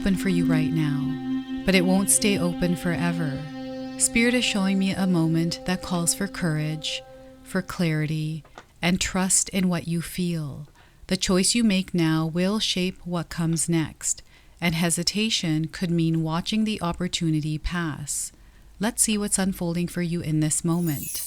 open for you right now, but it won't stay open forever. Spirit is showing me a moment that calls for courage, for clarity, and trust in what you feel. The choice you make now will shape what comes next, and hesitation could mean watching the opportunity pass. Let's see what's unfolding for you in this moment.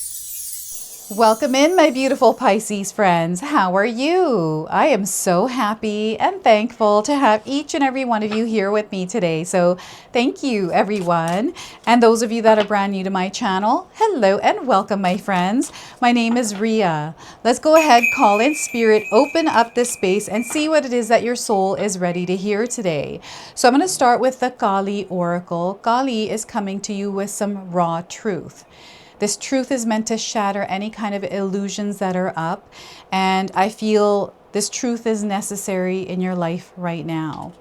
Welcome in, my beautiful Pisces friends. How are you? I am so happy and thankful to have each and every one of you here with me today. So thank you, everyone. And those of you that are brand new to my channel, hello and welcome, my friends. My name is Rhea. Let's go ahead, call in spirit, open up this space and see what it is that your soul is ready to hear today. So I'm going to start with the Kali Oracle. Kali is coming to you with some raw truth. This truth is meant to shatter any kind of illusions that are up. And I feel this truth is necessary in your life right now.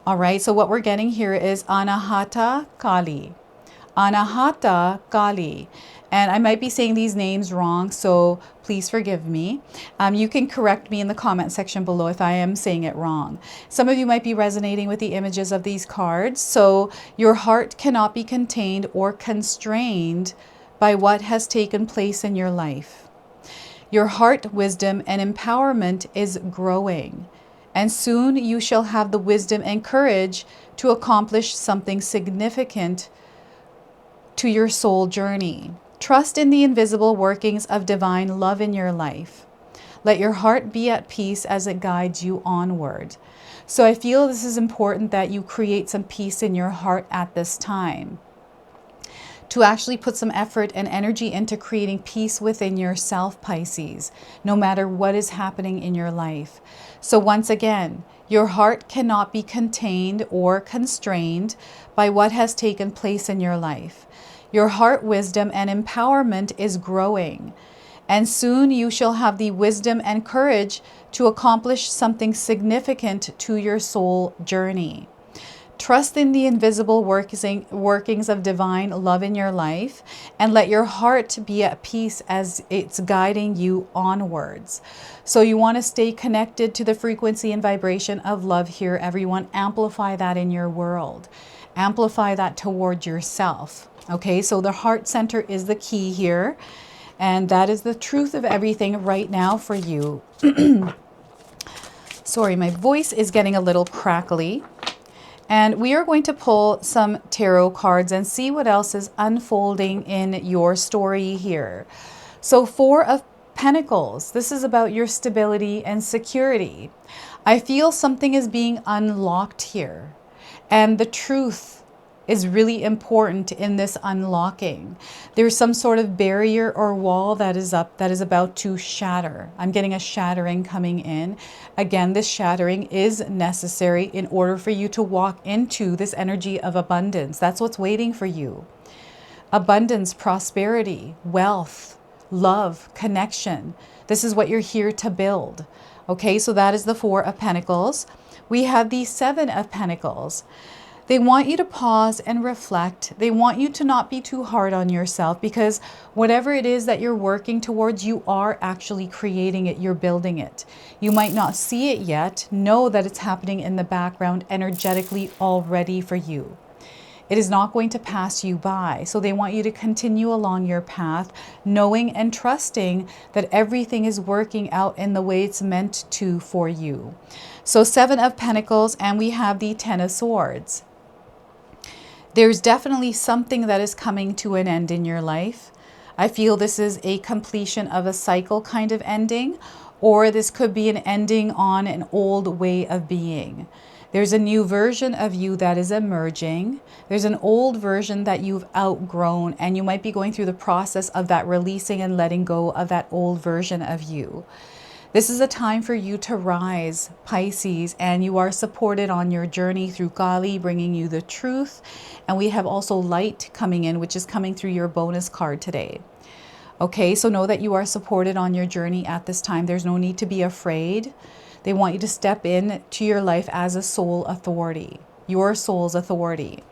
All right, so what we're getting here is Anahhata Kali. Anahhata Kali. And I might be saying these names wrong, so please forgive me. You can correct me in the comment section below if I am saying it wrong. Some of you might be resonating with the images of these cards. So your heart cannot be contained or constrained by what has taken place in your life. Your heart, wisdom, and empowerment is growing, and soon you shall have the wisdom and courage to accomplish something significant to your soul journey. Trust in the invisible workings of divine love in your life. Let your heart be at peace as it guides you onward. So I feel this is important that you create some peace in your heart at this time, to actually put some effort and energy into creating peace within yourself, Pisces, no matter what is happening in your life. So once again, your heart cannot be contained or constrained by what has taken place in your life. Your heart, wisdom, and empowerment is growing, and soon you shall have the wisdom and courage to accomplish something significant to your soul journey. Trust in the invisible workings of divine love in your life, and let your heart be at peace as it's guiding you onwards. So you want to stay connected to the frequency and vibration of love here, everyone. Amplify that in your world. Amplify that toward yourself. Okay, so the heart center is the key here, and that is the truth of everything right now for you. Sorry, my voice is getting a little crackly. And we are going to pull some tarot cards and see what else is unfolding in your story here. So Four of Pentacles, this is about your stability and security. I feel something is being unlocked here, and the truth is really important in this unlocking. There's some sort of barrier or wall that is up that is about to shatter. I'm getting a shattering coming in. Again, this shattering is necessary in order for you to walk into this energy of abundance. That's what's waiting for you. Abundance, prosperity, wealth, love, connection. This is what you're here to build. Okay, so that is the Four of Pentacles. We have the Seven of Pentacles. They want you to pause and reflect. They want you to not be too hard on yourself, because whatever it is that you're working towards, you are actually creating it. You're building it. You might not see it yet. Know that it's happening in the background energetically already for you. It is not going to pass you by. So they want you to continue along your path, knowing and trusting that everything is working out in the way it's meant to for you. So Seven of Pentacles, and we have the Ten of Swords. There's definitely something that is coming to an end in your life. I feel this is a completion of a cycle kind of ending, or this could be an ending on an old way of being. There's a new version of you that is emerging. There's an old version that you've outgrown, and you might be going through the process of that releasing and letting go of that old version of you. This is a time for you to rise, Pisces, and you are supported on your journey through Kali, bringing you the truth. And we have also light coming in, which is coming through your bonus card today. Okay, so know that you are supported on your journey at this time. There's no need to be afraid. They want you to step in to your life as a soul authority. your soul's authority.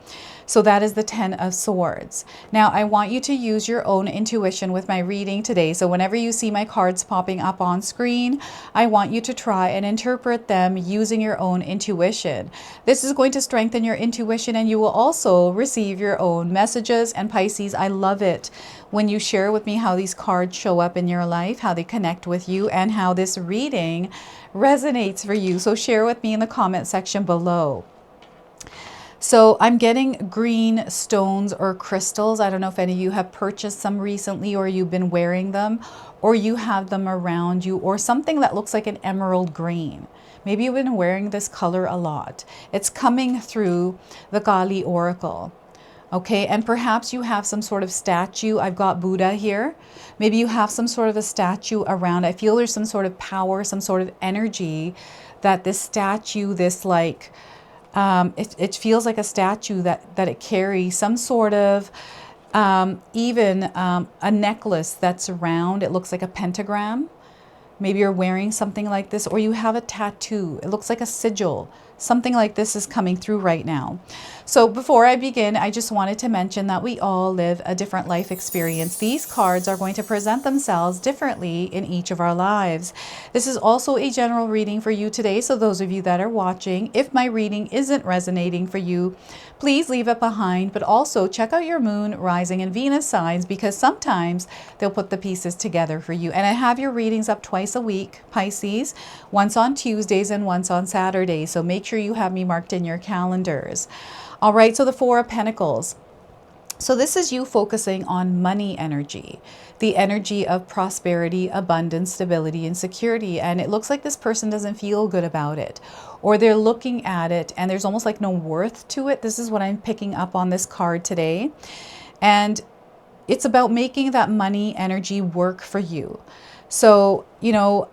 So that is the 10 of Swords. Now, I want you to use your own intuition with my reading today. So whenever you see my cards popping up on screen, I want you to try and interpret them using your own intuition. This is going to strengthen your intuition, and you will also receive your own messages. And Pisces, I love it when you share with me how these cards show up in your life, how they connect with you, and how this reading resonates for you. So share with me in the comment section below. So I'm getting green stones or crystals. I don't know if any of you have purchased some recently, or you've been wearing them, or you have them around you, or something that looks like an emerald green. Maybe you've been wearing this color a lot. It's coming through the Kali Oracle. Okay, and perhaps you have some sort of statue. I've got Buddha here. Maybe you have some sort of a statue around. I feel there's some sort of power, some sort of energy that this statue, this like, it feels like a statue that it carries some sort of, even a necklace that's round. It looks like a pentagram. Maybe you're wearing something like this, or you have a tattoo. It looks like a sigil. Something like this is coming through right now. So before I begin, I just wanted to mention that we all live a different life experience. These cards are going to present themselves differently in each of our lives. This is also a general reading for you today. So those of you that are watching, if my reading isn't resonating for you, please leave it behind, but also check out your moon, rising, and Venus signs, because sometimes they'll put the pieces together for you. And I have your readings up twice a week, Pisces, once on Tuesdays and once on Saturdays. So make sure you have me marked in your calendars. All right, so the Four of Pentacles. So this is you focusing on money energy, the energy of prosperity, abundance, stability, and security. And it looks like this person doesn't feel good about it, or they're looking at it and there's almost like no worth to it. This is what I'm picking up on this card today. And it's about making that money energy work for you. So, you know,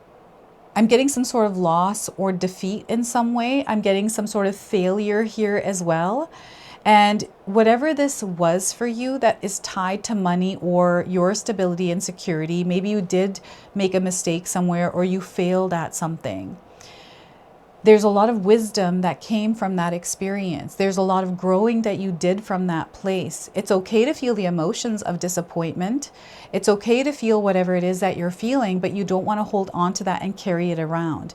I'm getting some sort of loss or defeat in some way. I'm getting some sort of failure here as well. And whatever this was for you that is tied to money or your stability and security, maybe you did make a mistake somewhere or you failed at something. There's a lot of wisdom that came from that experience. There's a lot of growing that you did from that place. It's okay to feel the emotions of disappointment. It's okay to feel whatever it is that you're feeling, but you don't want to hold on to that and carry it around.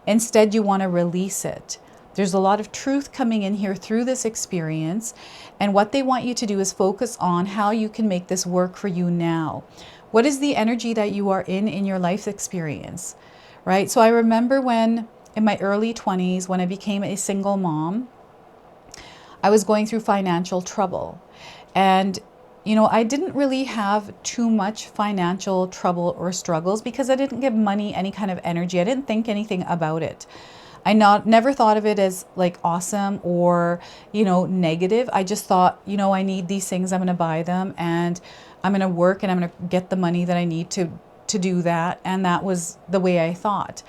Instead, you want to release it. There's a lot of truth coming in here through this experience. And what they want you to do is focus on how you can make this work for you now. What is the energy that you are in your life experience, right? So I remember when in my early 20s, when I became a single mom, I was going through financial trouble. And, you know, I didn't really have too much financial trouble or struggles because I didn't give money any kind of energy. I didn't think anything about it. I never thought of it as like awesome or, you know, negative. I just thought, you know, I need these things, I'm going to buy them, and I'm going to work and I'm going to get the money that I need to do that. And that was the way I thought.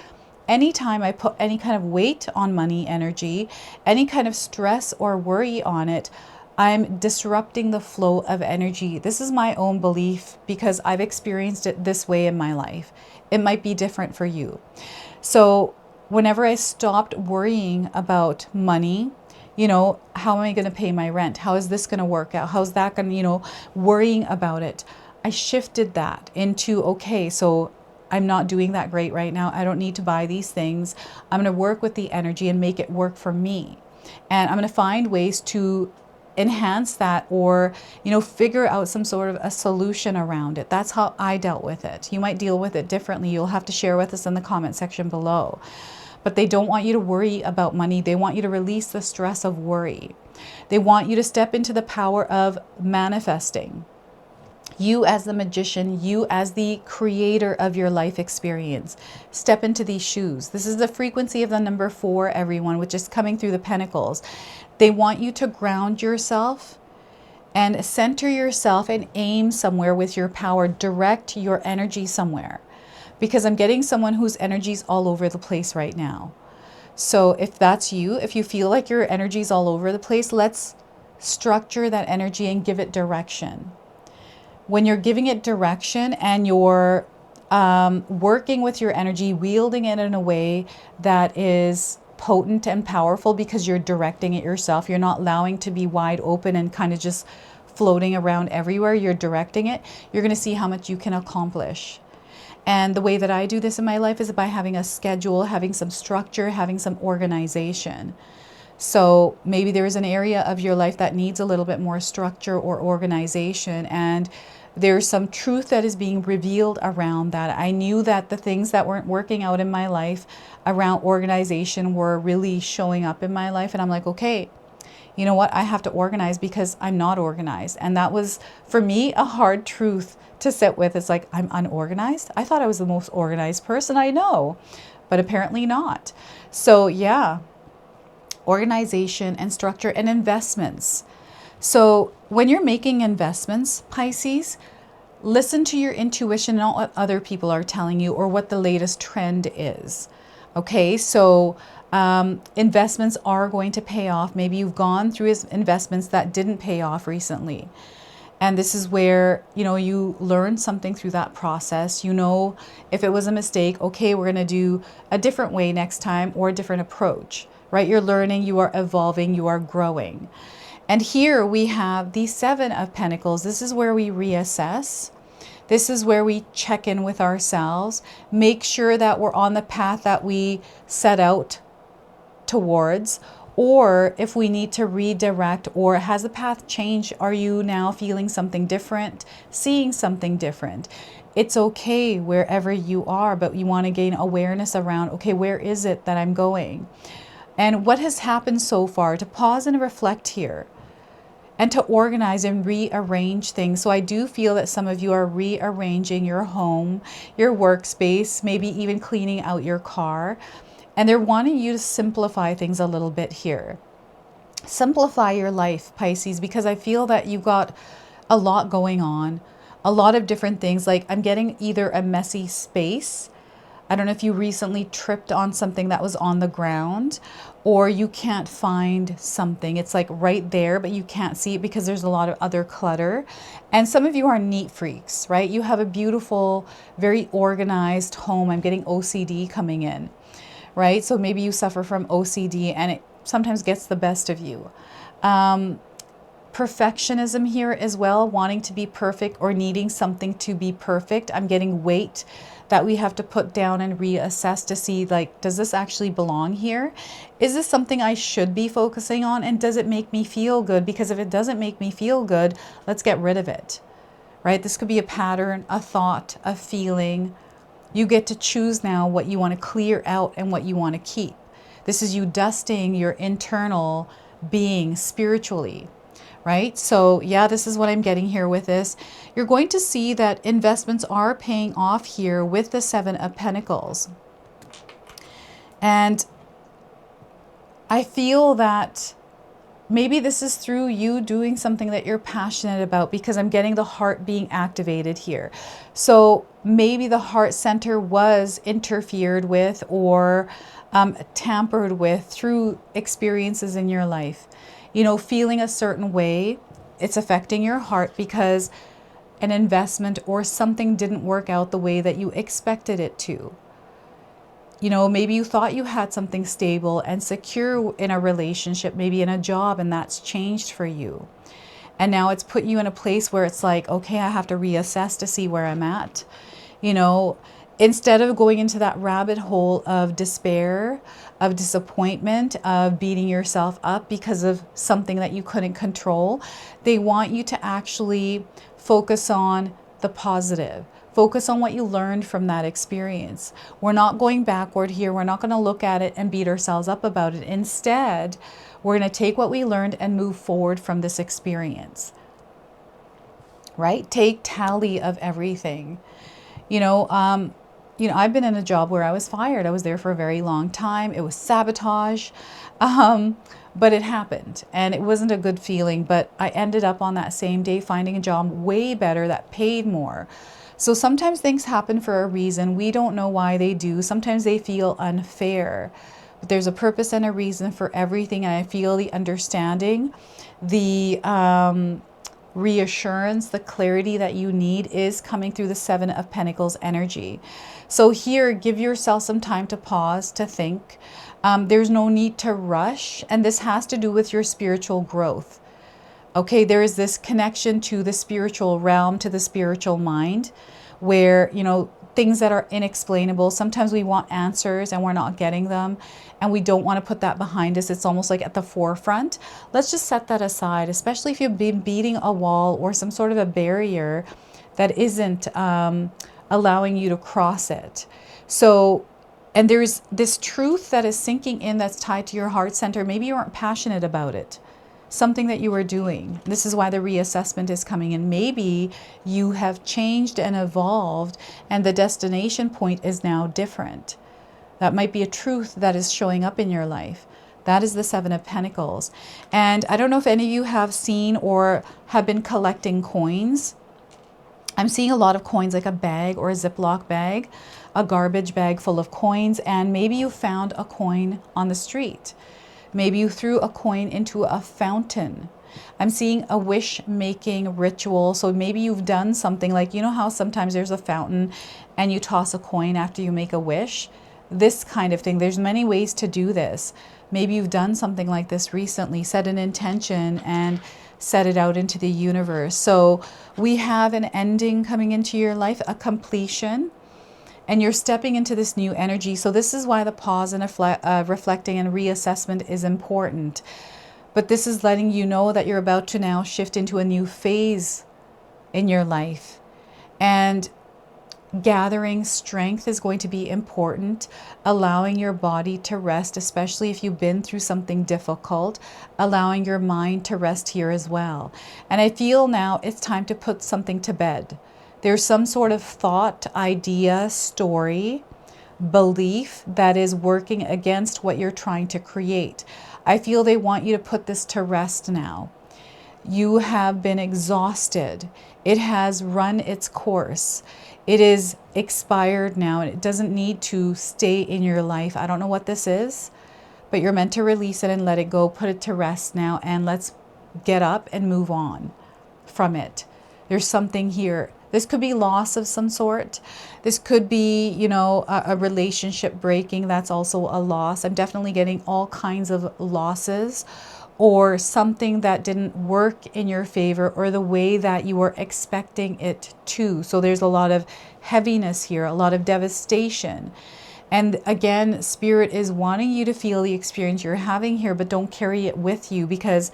Anytime I put any kind of weight on money energy, any kind of stress or worry on it, I'm disrupting the flow of energy. This is my own belief because I've experienced it this way in my life. It might be different for you. So whenever I stopped worrying about money, you know, how am I going to pay my rent? How is this going to work out? How's that going to, you know, worrying about it, I shifted that into, okay, so I'm not doing that great right now. I don't need to buy these things. I'm going to work with the energy and make it work for me. And I'm going to find ways to enhance that, or, you know, figure out some sort of a solution around it. That's how I dealt with it. You might deal with it differently. You'll have to share with us in the comment section below. But they don't want you to worry about money. They want you to release the stress of worry. They want you to step into the power of manifesting. You as the magician, you as the creator of your life experience, step into these shoes. This is the frequency of the number 4, everyone, which is coming through the pentacles. They want you to ground yourself and center yourself and aim somewhere with your power. Direct your energy somewhere, because I'm getting someone whose energy is all over the place right now. So if that's you, if you feel like your energy is all over the place, let's structure that energy and give it direction. When you're giving it direction and you're working with your energy, wielding it in a way that is potent and powerful because you're directing it yourself. You're not allowing to be wide open and kind of just floating around everywhere. You're directing it. You're going to see how much you can accomplish. And the way that I do this in my life is by having a schedule, having some structure, having some organization. So maybe there's an area of your life that needs a little bit more structure or organization, and there's some truth that is being revealed around that. I knew that the things that weren't working out in my life around organization were really showing up in my life, and I'm like, okay, you know what? I have to organize because I'm not organized. And that was, for me, a hard truth to sit with. It's like, I'm unorganized. I thought I was the most organized person I know, but apparently not. So yeah, organization and structure and investments. So when you're making investments, Pisces, listen to your intuition, not what other people are telling you or what the latest trend is. Okay, so investments are going to pay off. Maybe you've gone through investments that didn't pay off recently. And this is where, you know, you learn something through that process. You know, if it was a mistake, okay, we're going to do a different way next time or a different approach, right? You're learning, you are evolving, you are growing. And here we have the Seven of Pentacles. This is where we reassess. This is where we check in with ourselves, make sure that we're on the path that we set out towards, or if we need to redirect, or has the path changed? Are you now feeling something different, seeing something different? It's okay wherever you are, but you want to gain awareness around, okay, where is it that I'm going? And what has happened so far? To pause and reflect here and to organize and rearrange things. So I do feel that some of you are rearranging your home, your workspace, maybe even cleaning out your car. And they're wanting you to simplify things a little bit here. Simplify your life, Pisces, because I feel that you've got a lot going on, a lot of different things. Like I'm getting either a messy space. I don't know if you recently tripped on something that was on the ground, or you can't find something. It's like right there, but you can't see it because there's a lot of other clutter. And some of you are neat freaks, right? You have a beautiful, very organized home. I'm getting OCD coming in, right? So maybe you suffer from OCD and it sometimes gets the best of you. Perfectionism here as well, wanting to be perfect or needing something to be perfect. I'm getting weight that we have to put down and reassess to see, like, does this actually belong here? Is this something I should be focusing on? And does it make me feel good? Because if it doesn't make me feel good, let's get rid of it, right? This could be a pattern, a thought, a feeling. You get to choose now what you want to clear out and what you want to keep. This is you dusting your internal being spiritually, right? So yeah, this is what I'm getting here with this. You're going to see that investments are paying off here with the Seven of Pentacles. And I feel that maybe this is through you doing something that you're passionate about, because I'm getting the heart being activated here. So maybe the heart center was interfered with or tampered with through experiences in your life. You know, feeling a certain way, it's affecting your heart because an investment or something didn't work out the way that you expected it to. You know, maybe you thought you had something stable and secure in a relationship, maybe in a job, and that's changed for you. And now it's put you in a place where it's like, okay, I have to reassess to see where I'm at. You know, instead of going into that rabbit hole of despair, of disappointment, of beating yourself up because of something that you couldn't control, they want you to actually focus on the positive. Focus on what you learned from that experience. We're not going backward here. We're not going to look at it and beat ourselves up about it. Instead, we're going to take what we learned and move forward from this experience. Right? Take tally of everything. You know, I've been in a job where I was fired. I was there for a very long time. It was sabotage, but it happened and it wasn't a good feeling. But I ended up on that same day finding a job way better that paid more. So sometimes things happen for a reason. We don't know why they do. Sometimes they feel unfair. But there's a purpose and a reason for everything. And I feel the understanding, the reassurance, the clarity that you need is coming through the Seven of Pentacles energy. So here, give yourself some time to pause, to think. There's no need to rush, and this has to do with your spiritual growth. Okay, there is this connection to the spiritual realm, to the spiritual mind, where, you know, things that are inexplainable, sometimes we want answers and we're not getting them, and we don't want to put that behind us. It's almost like at the forefront. Let's just set that aside, especially if you've been beating a wall or some sort of a barrier that isn't allowing you to cross it. So, and there's this truth that is sinking in that's tied to your heart center. Maybe you aren't passionate about it, something that you were doing. This is why the reassessment is coming in. Maybe you have changed and evolved, and the destination point is now different. That might be a truth that is showing up in your life. That is the Seven of Pentacles. And I don't know if any of you have seen or have been collecting coins. I'm seeing a lot of coins, like a bag or a Ziploc bag, a garbage bag full of coins, and maybe you found a coin on the street. Maybe you threw a coin into a fountain. I'm seeing a wish-making ritual. So maybe you've done something like, you know how sometimes there's a fountain and you toss a coin after you make a wish? This kind of thing. There's many ways to do this. Maybe you've done something like this recently, set an intention and set it out into the universe. So we have an ending coming into your life, a completion, and you're stepping into this new energy. So this is why the pause and reflecting and reassessment is important. But this is letting you know that you're about to now shift into a new phase in your life. And gathering strength is going to be important, allowing your body to rest, especially if you've been through something difficult, allowing your mind to rest here as well. And I feel now it's time to put something to bed. There's some sort of thought, idea, story, belief that is working against what you're trying to create. I feel they want you to put this to rest now. You have been exhausted. It has run its course. It is expired now, and it doesn't need to stay in your life. I don't know what this is, but you're meant to release it and let it go, put it to rest now, and let's get up and move on from it. There's something here. This could be loss of some sort. This could be, you know, a relationship breaking. That's also a loss. I'm definitely getting all kinds of losses, or something that didn't work in your favor or the way that you were expecting it to. So there's a lot of heaviness here, a lot of devastation. And again, Spirit is wanting you to feel the experience you're having here, but don't carry it with you, because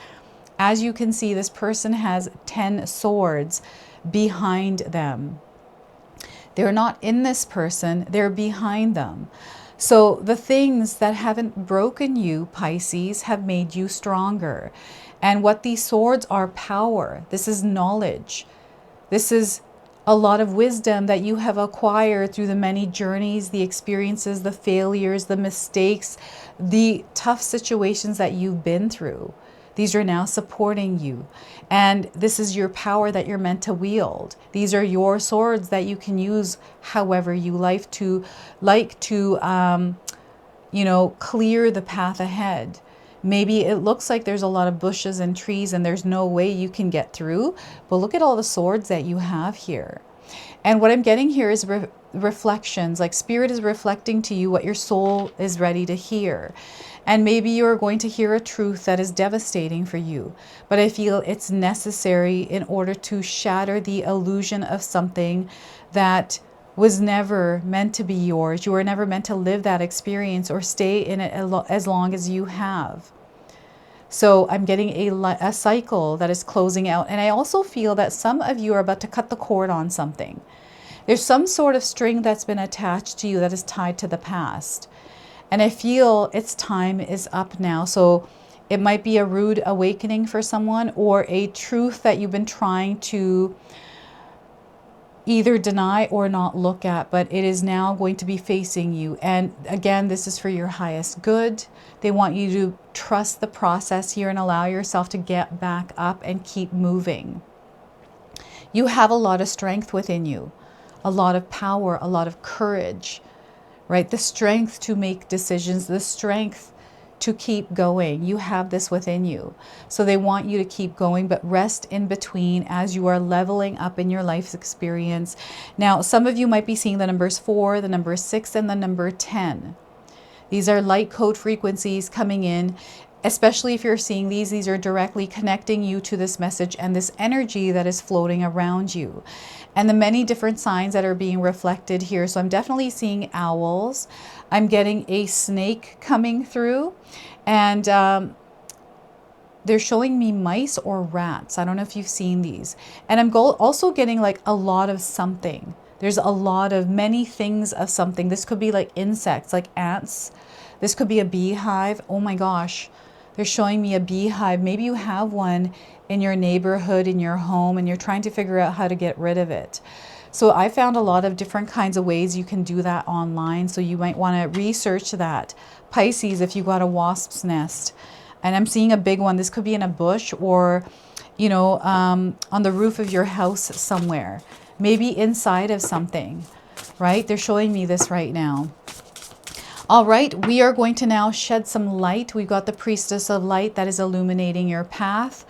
as you can see, this person has 10 swords behind them. They're not in this person, they're behind them. So the things that haven't broken you, Pisces, have made you stronger. And what these swords are, power. This is knowledge. This is a lot of wisdom that you have acquired through the many journeys, the experiences, the failures, the mistakes, the tough situations that you've been through. These are now supporting you. And this is your power that you're meant to wield. These are your swords that you can use however you like to, you know, clear the path ahead. Maybe it looks like there's a lot of bushes and trees and there's no way you can get through. But look at all the swords that you have here. And what I'm getting here is reflections, like Spirit is reflecting to you what your soul is ready to hear. And maybe you're going to hear a truth that is devastating for you. But I feel it's necessary in order to shatter the illusion of something that was never meant to be yours. You were never meant to live that experience or stay in it as long as you have. So I'm getting a cycle that is closing out. And I also feel that some of you are about to cut the cord on something. There's some sort of string that's been attached to you that is tied to the past. And I feel its time is up now. So it might be a rude awakening for someone, or a truth that you've been trying to either deny or not look at, but it is now going to be facing you. And again, this is for your highest good. They want you to trust the process here and allow yourself to get back up and keep moving. You have a lot of strength within you, a lot of power, a lot of courage, right? The strength to make decisions, the strength to keep going. You have this within you. So they want you to keep going, but rest in between as you are leveling up in your life's experience. Now, some of you might be seeing the numbers 4, the number 6, and the number 10. These are light code frequencies coming in. Especially if you're seeing these are directly connecting you to this message and this energy that is floating around you. And the many different signs that are being reflected here. So I'm definitely seeing owls. I'm getting a snake coming through. And they're showing me mice or rats. I don't know if you've seen these. And I'm also getting like a lot of something. There's a lot of many things of something. This could be like insects, like ants. This could be a beehive. Oh my gosh. They're showing me a beehive. Maybe you have one in your neighborhood, in your home, and you're trying to figure out how to get rid of it. So I found a lot of different kinds of ways you can do that online. So you might want to research that. Pisces, if you got a wasp's nest. And I'm seeing a big one. This could be in a bush or, you know, on the roof of your house somewhere. Maybe inside of something, right? They're showing me this right now. All right, we are going to now shed some light. We've got the Priestess of Light that is illuminating your path.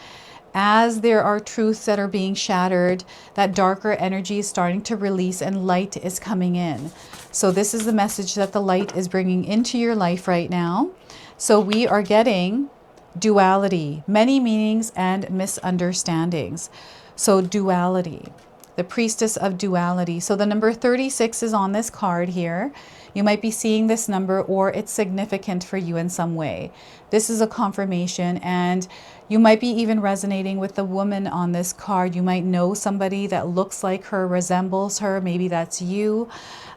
As there are truths that are being shattered, that darker energy is starting to release and light is coming in. So this is the message that the light is bringing into your life right now. So we are getting duality, many meanings and misunderstandings. So duality, the Priestess of Duality. So the number 36 is on this card here. You might be seeing this number or it's significant for you in some way. This is a confirmation, and you might be even resonating with the woman on this card. You might know somebody that looks like her, resembles her. Maybe that's you.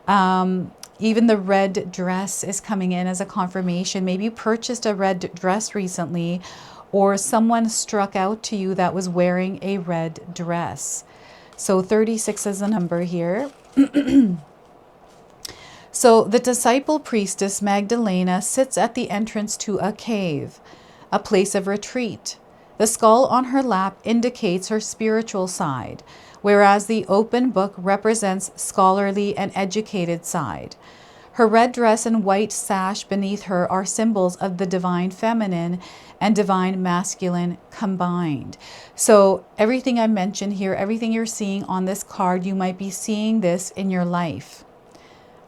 Even the red dress is coming in as a confirmation. Maybe you purchased a red dress recently, or someone struck out to you that was wearing a red dress. So 36 is the number here. So the disciple priestess Magdalena sits at the entrance to a cave, a place of retreat. The skull on her lap indicates her spiritual side, whereas the open book represents scholarly and educated side. Her red dress and white sash beneath her are symbols of the divine feminine and divine masculine combined. So everything I mentioned here, everything you're seeing on this card, you might be seeing this in your life.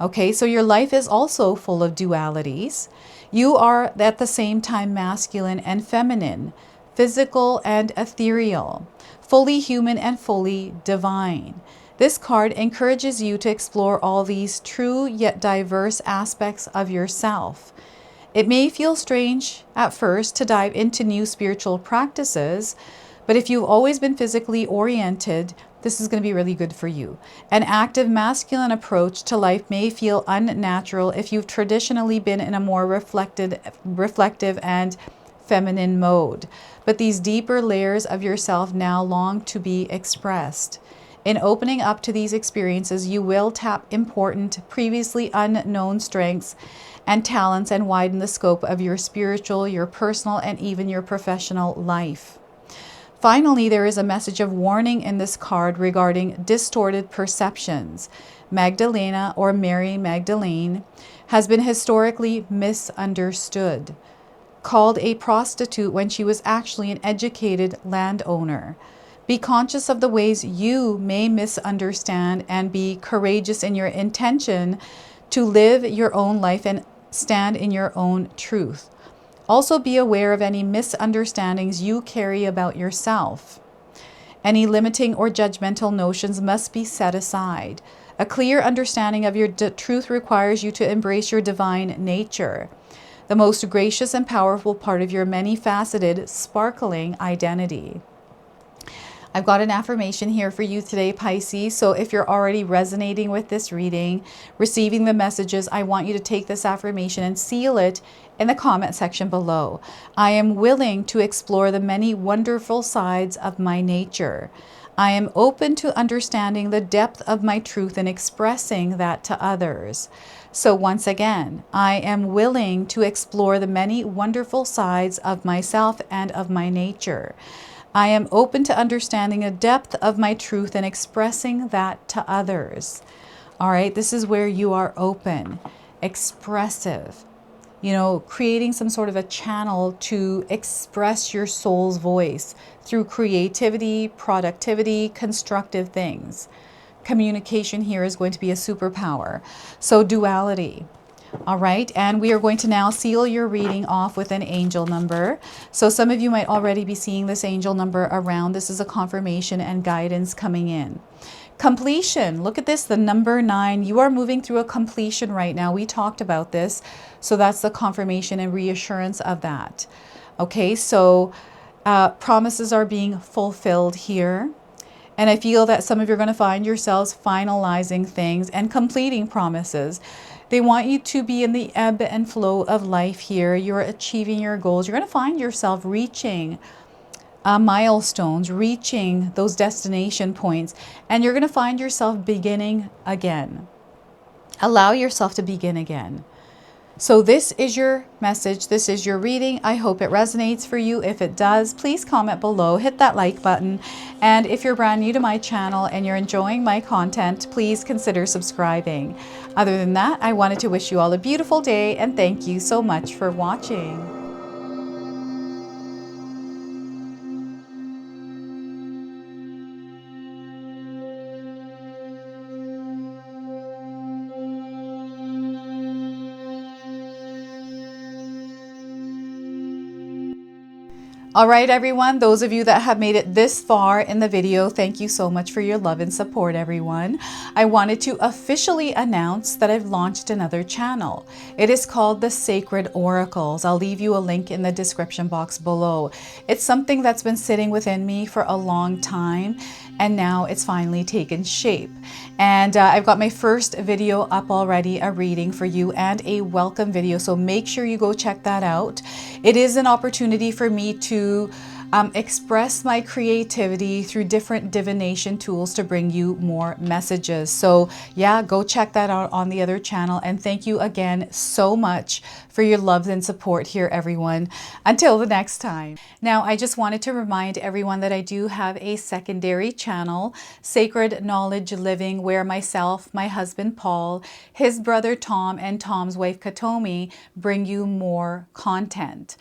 Okay, so your life is also full of dualities. You are at the same time masculine and feminine, physical and ethereal, fully human and fully divine. This card encourages you to explore all these true yet diverse aspects of yourself. It may feel strange at first to dive into new spiritual practices, but if you've always been physically oriented, this is going to be really good for you. An active masculine approach to life may feel unnatural if you've traditionally been in a more reflective and feminine mode. But these deeper layers of yourself now long to be expressed. In opening up to these experiences, you will tap important, previously unknown strengths and talents and widen the scope of your spiritual, your personal, and even your professional life. Finally, there is a message of warning in this card regarding distorted perceptions. Magdalena, or Mary Magdalene, has been historically misunderstood, called a prostitute when she was actually an educated landowner. Be conscious of the ways you may misunderstand and be courageous in your intention to live your own life and stand in your own truth. Also be aware of any misunderstandings you carry about yourself. Any limiting or judgmental notions must be set aside. A clear understanding of your truth requires you to embrace your divine nature, the most gracious and powerful part of your many-faceted, sparkling identity. I've got an affirmation here for you today, Pisces. So if you're already resonating with this reading, receiving the messages, I want you to take this affirmation and seal it in the comment section below. I am willing to explore the many wonderful sides of my nature. I am open to understanding the depth of my truth and expressing that to others. So once again, I am willing to explore the many wonderful sides of myself and of my nature. I am open to understanding the depth of my truth and expressing that to others. All right, this is where you are open, expressive. creating some sort of a channel to express your soul's voice through creativity, productivity, constructive things. Communication here is going to be a superpower. So duality. All right, and we are going to now seal your reading off with an angel number. So some of you might already be seeing this angel number around. This is a confirmation and guidance coming in. Completion. Look at this, the number 9. You are moving through a completion right now. We talked about this. So that's the confirmation and reassurance of that. Okay, so promises are being fulfilled here. And I feel that some of you are going to find yourselves finalizing things and completing promises. They want you to be in the ebb and flow of life here. You're achieving your goals. You're going to find yourself reaching milestones, reaching those destination points, and you're going to find yourself beginning again. Allow yourself to begin again. So this is your message. This is your reading. I hope it resonates for you. If it does, please comment below, hit that like button. And if you're brand new to my channel and you're enjoying my content, please consider subscribing. Other than that, I wanted to wish you all a beautiful day and thank you so much for watching. All right, everyone, those of you that have made it this far in the video, thank you so much for your love and support, everyone. I wanted to officially announce that I've launched another channel. It is called The Sacred Oracles. I'll leave you a link in the description box below. It's something that's been sitting within me for a long time, and now it's finally taken shape. And I've got my first video up already, a reading for you and a welcome video. So make sure you go check that out. It is an opportunity for me to express my creativity through different divination tools to bring you more messages. So yeah, go check that out on the other channel. And thank you again so much for your love and support here, everyone. Until the next time. Now, I just wanted to remind everyone that I do have a secondary channel, Sacred Knowledge Living, where myself, my husband Paul, his brother Tom, and Tom's wife Katomi bring you more content.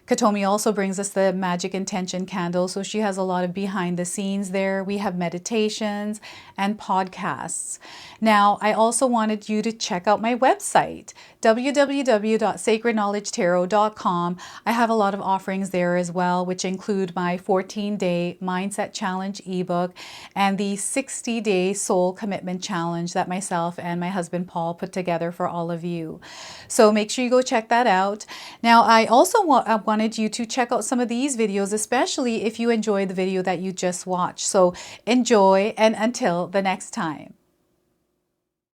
Katomi also brings us the Magic Intention candle, so she has a lot of behind the scenes there. We have meditations and podcasts. Now, I also wanted you to check out my website, www.sacredknowledgetarot.com. I have a lot of offerings there as well, which include my 14-day Mindset Challenge ebook and the 60-day Soul Commitment Challenge that myself and my husband Paul put together for all of you. So make sure you go check that out. Now, I also wanted you to check out some of these videos, especially if you enjoyed the video that you just watched. So enjoy, and until the next time.